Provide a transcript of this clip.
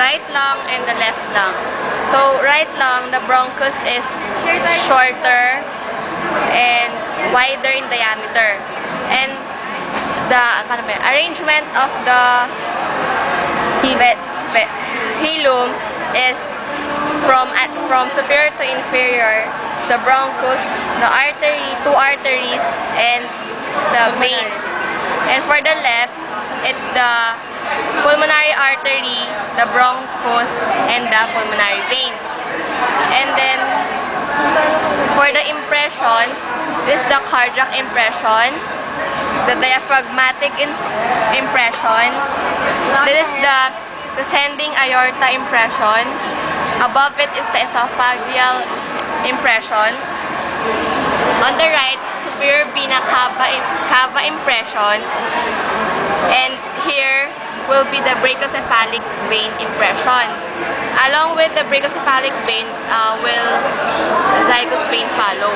right lung and the left lung. So, right lung, the bronchus is shorter and wider in diameter. And the arrangement of the hilum is from superior to inferior. It's the bronchus, the artery, two arteries, and the vein. And for the left, it's the pulmonary artery, the bronchus, and the pulmonary vein. And then, for the impressions, this is the cardiac impression, the diaphragmatic impression, this is the descending aorta impression, above it is the esophageal impression, on the right, superior vena cava impression, and here will be the brachiocephalic vein impression. Along with the brachiocephalic vein will the zygous vein follow.